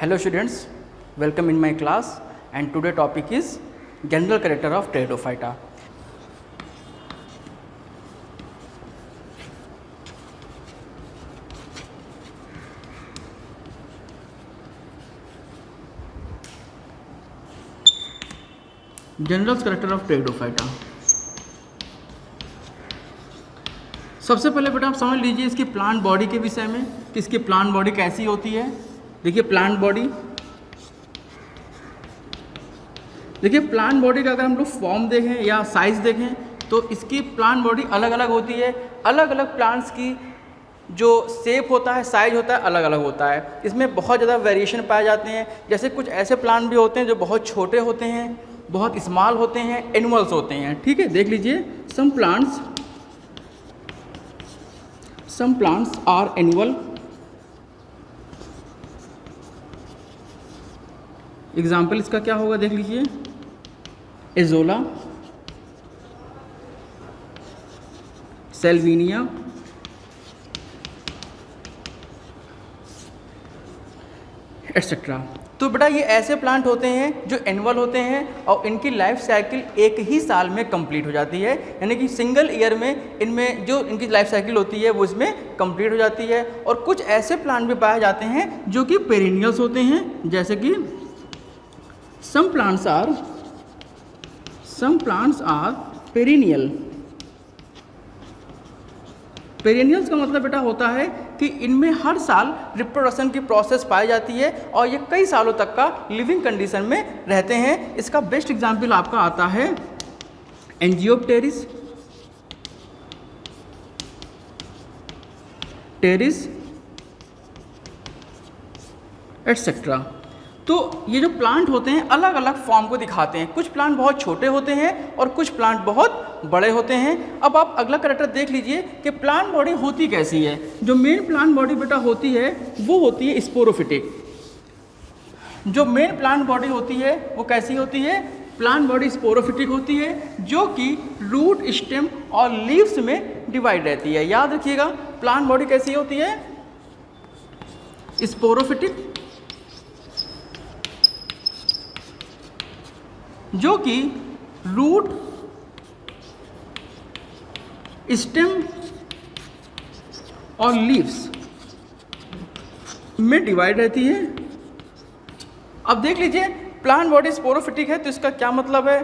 Hello students, welcome in my class and today topic is general character of Pteridophyta. General character of Pteridophyta. सबसे पहले बेटा आप समझ लीजिए इसकी प्लांट बॉडी के विषय में कि इसकी प्लांट बॉडी कैसी होती है. देखिए प्लांट बॉडी का अगर हम लोग फॉर्म देखें या साइज देखें तो इसकी प्लांट बॉडी अलग अलग होती है. अलग अलग प्लांट्स की जो शेप होता है, साइज होता है, अलग अलग होता है. इसमें बहुत ज़्यादा वेरिएशन पाए जाते हैं. जैसे कुछ ऐसे प्लांट भी होते हैं जो बहुत छोटे होते हैं, बहुत स्मॉल होते हैं, एनुअल्स होते हैं. ठीक है, देख लीजिए some plants are annual. Example इसका क्या होगा देख लीजिए, एजोला, सेल्विनिया, एटसेट्रा. तो बेटा ये ऐसे प्लांट होते हैं जो एनुअल होते हैं और इनकी लाइफ साइकिल एक ही साल में कंप्लीट हो जाती है. यानी कि सिंगल ईयर में इनमें जो इनकी लाइफ साइकिल होती है वो इसमें कंप्लीट हो जाती है. और कुछ ऐसे प्लांट भी पाए जाते हैं जो कि पेरिनियल्स होते हैं. जैसे कि some plants are perennial. Perennials का मतलब बेटा होता है कि इनमें हर साल रिप्रोडक्शन की प्रोसेस पाई जाती है और ये कई सालों तक का लिविंग कंडीशन में रहते हैं. इसका बेस्ट एग्जाम्पल आपका आता है एंजियोप्टेरिस, टेरिस एटसेट्रा. तो ये जो प्लांट होते हैं अलग अलग फॉर्म को दिखाते हैं. कुछ प्लांट बहुत छोटे होते हैं और कुछ प्लांट बहुत बड़े होते हैं. अब आप अगला कैरेक्टर देख लीजिए कि प्लांट बॉडी होती कैसी है. जो मेन प्लांट बॉडी बेटा होती है वो होती है स्पोरोफिटिक. जो मेन प्लांट बॉडी होती है वो कैसी होती है, प्लांट बॉडी स्पोरोफिटिक होती है, जो कि रूट, स्टेम और लीव्स में डिवाइड रहती है. याद रखिएगा प्लांट बॉडी कैसी होती है, स्पोरोफिटिक, जो कि रूट, स्टेम और लीव्स में डिवाइड रहती है. अब देख लीजिए प्लांट बॉडी स्पोरोफिटिक है तो इसका क्या मतलब है.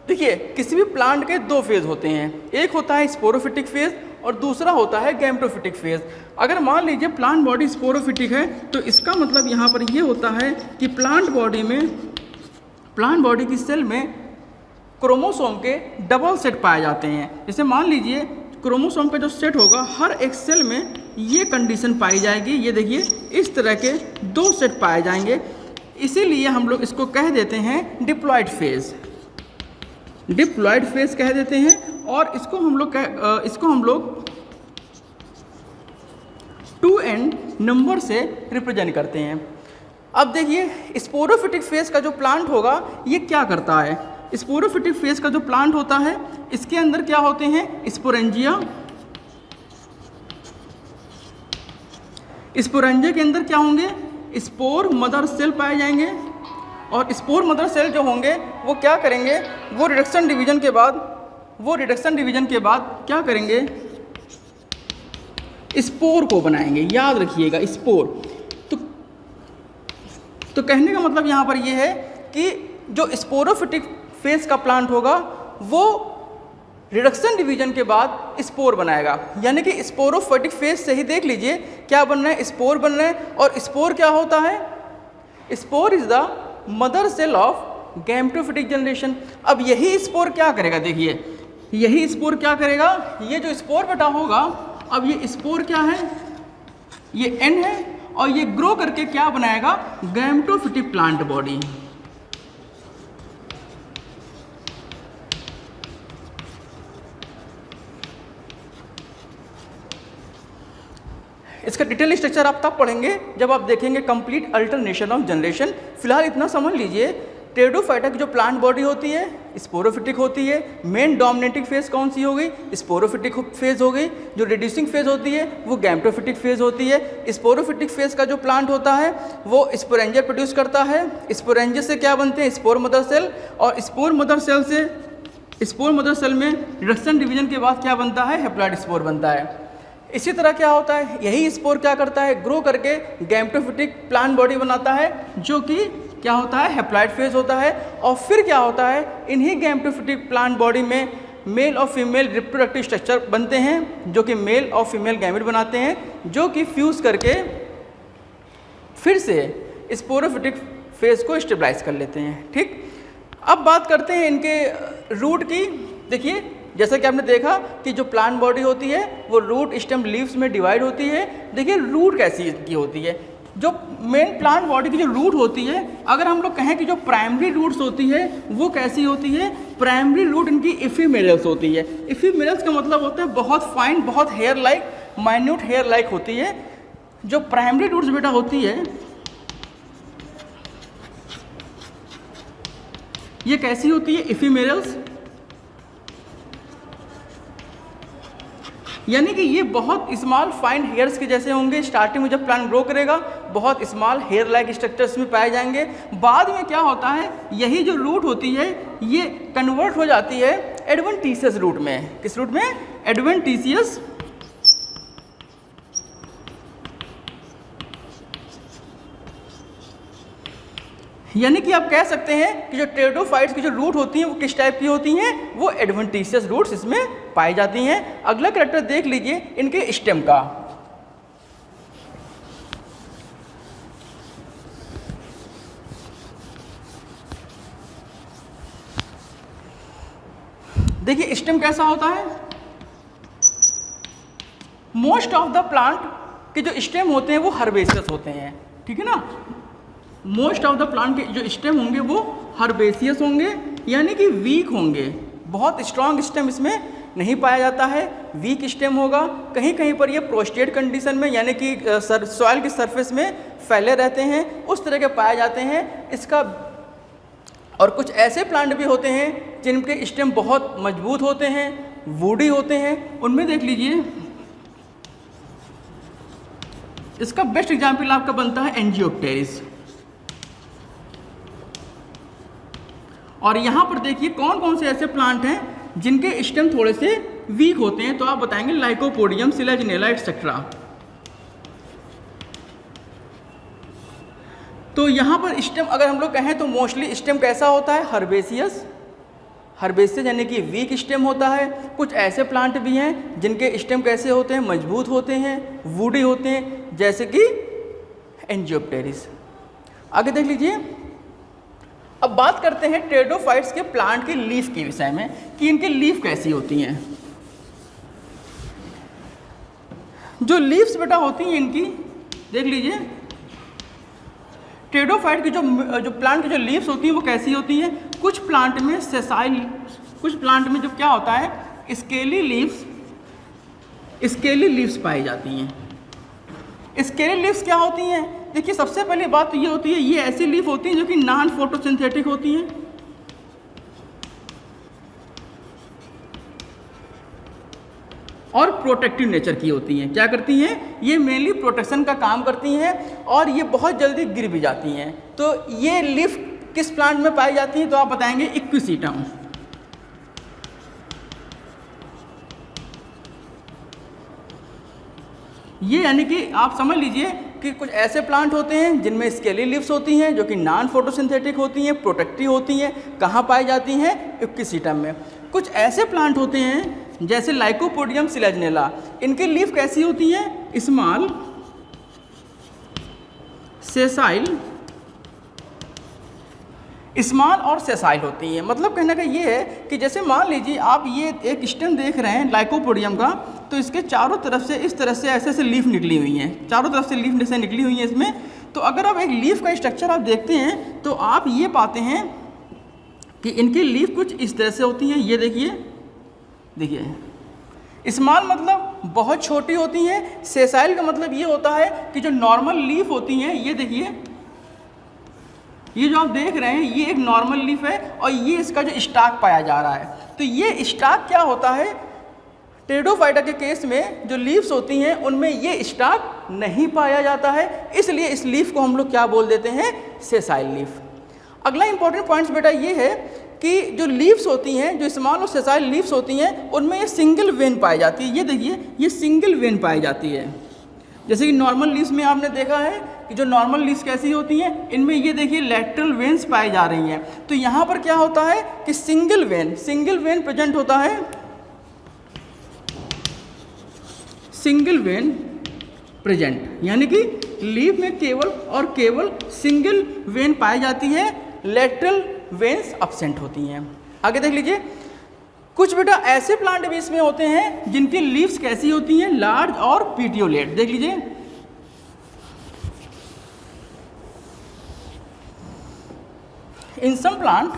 देखिए किसी भी प्लांट के दो फेज होते हैं, एक होता है स्पोरोफिटिक फेज और दूसरा होता है गैमेटोफिटिक फेज. अगर मान लीजिए प्लांट बॉडी स्पोरोफिटिक है तो इसका मतलब यहाँ पर ये होता है कि प्लांट बॉडी की सेल में क्रोमोसोम के डबल सेट पाए जाते हैं. जैसे मान लीजिए क्रोमोसोम का जो सेट होगा हर एक सेल में ये कंडीशन पाई जाएगी. ये देखिए इस तरह के दो सेट पाए जाएंगे. इसीलिए हम लोग इसको कह देते हैं डिप्लॉयड फेज कह देते हैं. और इसको हम लोग 2n नंबर से रिप्रेजेंट करते हैं. अब देखिए स्पोरोफिटिक फेज का जो प्लांट होगा ये क्या करता है. स्पोरोफिटिक फेज का जो प्लांट होता है इसके अंदर क्या होते हैं, स्पोरेंजिया. स्पोरेंजिया के अंदर क्या होंगे, स्पोर मदर सेल पाए जाएंगे. और स्पोर मदर सेल जो होंगे वो क्या करेंगे, वो रिडक्शन डिवीजन के बाद क्या करेंगे, स्पोर को बनाएंगे. याद रखिएगा स्पोर. तो कहने का मतलब यहाँ पर ये है कि जो स्पोरोफिटिक फेज का प्लांट होगा वो रिडक्शन डिवीजन के बाद स्पोर बनाएगा. यानी कि स्पोरोफिटिक फेज से ही देख लीजिए क्या बन रहा है, स्पोर बन रहे हैं. और स्पोर क्या होता है, spore is the mother cell of gametophytic generation. अब यही स्पोर क्या करेगा, देखिए यही स्पोर क्या करेगा, ये जो स्पोर बेटा होगा, अब ये स्पोर क्या है, ये एन है और ये ग्रो करके क्या बनाएगा, गैमेटोफिटिक प्लांट बॉडी. इसका डिटेल स्ट्रक्चर आप तब पढ़ेंगे जब आप देखेंगे कंप्लीट अल्टरनेशन ऑफ जनरेशन. फिलहाल इतना समझ लीजिए टेरिडोफाइटा की जो प्लांट बॉडी होती है स्पोरोफिटिक होती है। मेन डोमिनेटिंग फेज कौन सी हो गई? स्पोरोफिटिक फेज हो गई। जो रिड्यूसिंग फेज होती है वो गैम्प्टोफिटिक फेज होती है। स्पोरोफिटिक फेज का जो प्लांट होता है वो स्पोरेंजिया प्रोड्यूस करता है। स्पोरेंजिया से क्या बनते हैं? स्पोर मदर सेल, और स्पोर मदर सेल से स्पोर मदर सेल में रिडक्शन डिवीजन के बाद क्या बनता है? हैप्लॉइड स्पोर बनता है। इसी तरह क्या होता है, यही स्पोर क्या करता है? ग्रो करके गैम्प्टोफिटिक प्लांट बॉडी बनाता है, जो कि क्या होता है? हैप्लॉइड फेज होता है। और फिर क्या होता है? इन्हीं गैम्प्टोफिटिक प्लांट बॉडी में मेल और फीमेल रिप्रोडक्टिव स्ट्रक्चर बनते हैं, जो कि मेल और फीमेल गैमेट बनाते हैं, जो कि फ्यूज़ करके फिर से स्पोरोफिटिक फेज को स्टेबलाइज कर लेते हैं। ठीक, अब बात करते हैं इनके रूट की। देखिए, जैसा कि आपने देखा कि जो प्लांट बॉडी होती है वो रूट, स्टेम, लीव्स में डिवाइड होती है। देखिए रूट कैसी की होती है। जो मेन प्लांट बॉडी की जो रूट होती है, अगर हम लोग कहें कि जो प्राइमरी रूट्स होती है वो कैसी होती है? प्राइमरी रूट इनकी इफीमेरल्स होती है। इफीमेरल्स का मतलब होता है बहुत फाइन, बहुत hair like, minute hair like होती है। जो प्राइमरी रूट्स बेटा होती है ये कैसी होती है? इफीमेरल्स, यानी कि ये बहुत स्मॉल फाइन हेयर्स के जैसे होंगे। स्टार्टिंग में जब प्लांट ग्रो करेगा बहुत स्मॉल हेयर लाइक स्ट्रक्चर्स में पाए जाएंगे। बाद में क्या होता है, यही जो रूट होती है ये कन्वर्ट हो जाती है एडवेंटिशियस रूट में। किस रूट में? एडवेंटिशियस। यानी कि आप कह सकते हैं कि जो टेरिडोफाइट्स की जो रूट होती हैं वो किस टाइप की होती हैं? वो एडवेंटिशियस रूट्स इसमें पाई जाती हैं। अगला कैरेक्टर देख लीजिए इनके स्टेम का। देखिए स्टेम कैसा होता है। मोस्ट ऑफ द प्लांट के जो स्टेम होते हैं वो हर्बेशियस होते हैं। ठीक है ना, मोस्ट ऑफ द प्लांट के जो स्टेम होंगे वो हर्बेशियस होंगे, यानी कि वीक होंगे। बहुत स्ट्रॉन्ग स्टेम इसमें नहीं पाया जाता है, वीक स्टेम होगा। कहीं कहीं पर ये प्रोस्टेट कंडीशन में, यानी कि सॉइल की सरफेस में फैले रहते हैं, उस तरह के पाए जाते हैं इसका। और कुछ ऐसे प्लांट भी होते हैं जिनके स्टेम बहुत मजबूत होते हैं, वुडी होते हैं। उनमें देख लीजिए, इसका बेस्ट एग्जाम्पल आपका बनता है एंजियोप्टेरिस। और यहाँ पर देखिए कौन कौन से ऐसे प्लांट हैं जिनके स्टेम थोड़े से वीक होते हैं, तो आप बताएंगे लाइकोपोडियम, सिलेजिनेला एक्सेट्रा। तो यहाँ पर स्टेम अगर हम लोग कहें तो मोस्टली स्टेम कैसा होता है? हर्बेशियस। हर्बेशियस यानी कि वीक स्टेम होता है। कुछ ऐसे प्लांट भी हैं जिनके स्टेम कैसे होते हैं? मजबूत होते हैं, वुडी होते हैं, जैसे कि एंजियोप्टेरिस। आगे देख लीजिए। अब बात करते हैं टेरिडोफाइट्स के प्लांट की लीफ के विषय में कि इनकी लीफ कैसी होती हैं। जो लीव्स बेटा होती हैं इनकी, देख लीजिए, टेरिडोफाइट की जो प्लांट की जो लीव्स होती हैं वो कैसी होती हैं? कुछ प्लांट में सेसाइल, कुछ प्लांट में जो क्या होता है स्केली लीव्स पाई जाती हैं। स्केली लीव्स क्या होती हैं? देखिए सबसे पहली बात तो ये होती है, ये ऐसी लीफ होती हैं जो कि नॉन फोटोसिंथेटिक होती हैं। और प्रोटेक्टिव नेचर की होती हैं। क्या करती हैं? ये मेनली प्रोटेक्शन का काम करती हैं और ये बहुत जल्दी गिर भी जाती हैं। तो ये लीफ किस प्लांट में पाई जाती हैं? तो आप बताएंगे इक्विसीटम। ये यानी कि आप समझ लीजिए कि कुछ ऐसे प्लांट होते हैं जिनमें स्केली लीव्स होती हैं जो कि नॉन फोटोसिंथेटिक होती हैं, प्रोटेक्टिव होती हैं। कहाँ पाई जाती हैं? इक्विसीटम में। कुछ ऐसे प्लांट होते हैं जैसे लाइकोपोडियम, सिलेजिनेला, इनकी लीफ कैसी होती हैं? स्मॉल, सेसाइल, स्मॉल और सेसाइल होती हैं। मतलब कहने का ये है कि जैसे मान लीजिए आप ये एक स्टेम देख रहे हैं लाइकोपोडियम का, तो इसके चारों तरफ से इस तरह से ऐसे ऐसे लीफ निकली हुई हैं, चारों तरफ से लीफ जैसे निकली हुई हैं इसमें। तो अगर आप एक लीफ का स्ट्रक्चर आप देखते हैं तो आप ये पाते हैं कि इनकी लीफ कुछ इस तरह से होती हैं। ये देखिए स्मॉल मतलब बहुत छोटी होती हैं। सेसाइल का मतलब ये होता है कि जो नॉर्मल लीफ होती हैं, ये देखिए ये जो आप देख रहे हैं ये एक नॉर्मल लीफ है और ये इसका जो स्टाक पाया जा रहा है। तो ये स्टाक क्या होता है, टेरिडोफाइटा के केस में जो लीव्स होती हैं उनमें ये स्टाक नहीं पाया जाता है, इसलिए इस लीफ को हम लोग क्या बोल देते हैं, सेसाइल लीफ। अगला इंपॉर्टेंट पॉइंट्स बेटा ये है कि जो लीव्स होती हैं, जो स्मॉल और सेसाइल लीव्स होती हैं, उनमें ये सिंगल वेन पाई जाती है। ये देखिए ये सिंगल वेन पाई जाती है। जैसे कि नॉर्मल लीव्स में आपने देखा है कि जो नॉर्मल लीव्स कैसी होती हैं, इनमें ये देखिए लैटरल वेन्स पाई जा रही हैं। तो यहाँ पर क्या होता है कि सिंगल वेन प्रेजेंट होता है, सिंगल वेन प्रेजेंट, यानी कि लीफ में केवल और केवल सिंगल वेन पाई जाती है, लैटरल वेन्स अब्सेंट होती हैं। आगे देख लीजिए, कुछ बेटा ऐसे प्लांट भी इसमें होते हैं जिनकी लीव्स कैसी होती हैं, लार्ज और पीटियोलेट। देख लीजिए, in some plant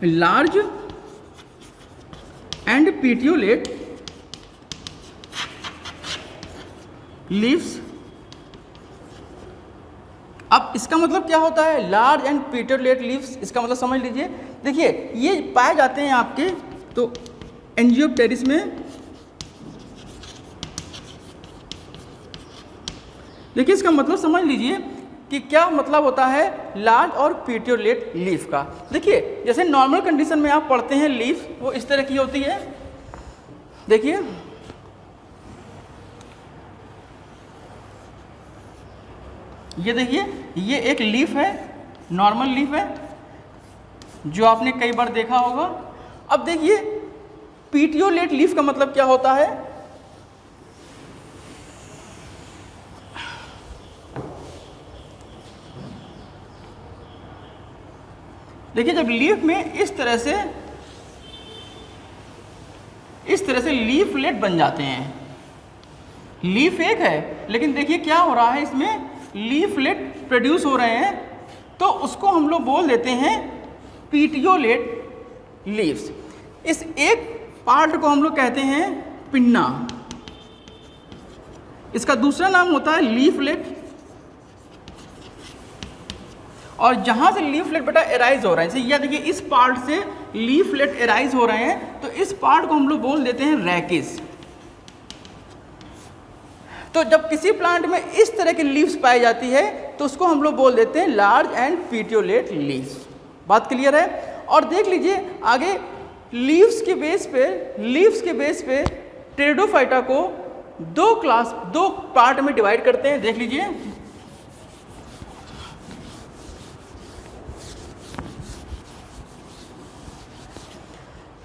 large and petiolate leaves. अब इसका मतलब क्या होता है, लार्ज एंड पीटियोलेट लीव्स, इसका मतलब समझ लीजिए। देखिए ये पाए जाते हैं आपके तो एंजियोप्टेरिस में। देखिए इसका मतलब समझ लीजिए कि क्या मतलब होता है लार्ज और पीटियोलेट लीफ का। देखिए जैसे नॉर्मल कंडीशन में आप पढ़ते हैं लीफ वो इस तरह की होती है। देखिए ये देखिए ये एक लीफ है, नॉर्मल लीफ है जो आपने कई बार देखा होगा। अब देखिए पीटियोलेट लीफ का मतलब क्या होता है, देखिए जब लीफ में इस तरह से लीफलेट बन जाते हैं, लीफ एक है लेकिन देखिए क्या हो रहा है, इसमें लीफलेट प्रोड्यूस हो रहे हैं, तो उसको हम लोग बोल देते हैं पीटियोलेट लीव्स। इस एक पार्ट को हम लोग कहते हैं पिन्ना, इसका दूसरा नाम होता है लीफलेट। और जहां से लीफलेट बेटा एराइज हो रहा है, जैसे यह देखिए इस पार्ट से लीफलेट एराइज हो रहे हैं, तो इस पार्ट को हम लोग बोल देते हैं रैकिस। तो जब किसी प्लांट में इस तरह की लीव्स पाई जाती है तो उसको हम लोग बोल देते हैं लार्ज एंड पीटियोलेट लीव्स। बात क्लियर है। और देख लीजिए आगे लीव्स के बेस पे टेरिडोफाइटा को दो पार्ट में डिवाइड करते हैं। देख लीजिए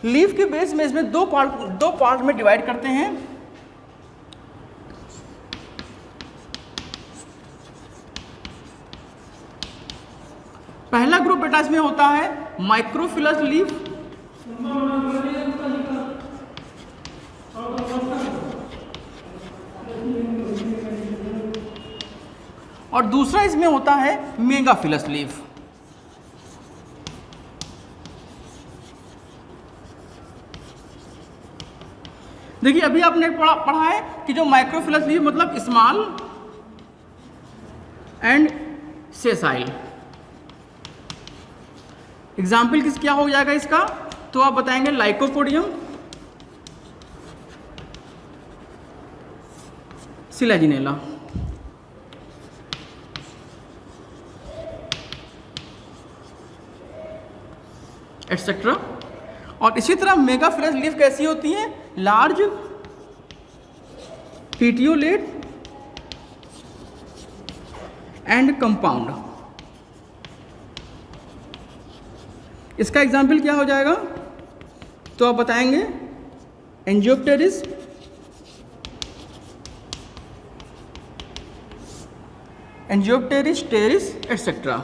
लीफ के बेस में इसमें दो पार्ट में डिवाइड करते हैं। पहला ग्रुप बेटा इसमें होता है माइक्रोफिलस लीफ, और दूसरा इसमें होता है मेगाफिलस लीफ। देखिए अभी आपने पढ़ा है कि जो माइक्रोफिलस लीफ मतलब स्मॉल एंड सेसाइल। एग्जाम्पल क्या हो जाएगा इसका, तो आप बताएंगे लाइकोपोडियम, सिलेजिनेला। एटसेट्रा। और इसी तरह मेगाफिलस लीफ कैसी होती है, लार्ज पीटियोलेट एंड कंपाउंड। इसका एग्जाम्पल क्या हो जाएगा, तो आप बताएंगे एंजियोप्टेरिस, टेरिस एटसेट्रा।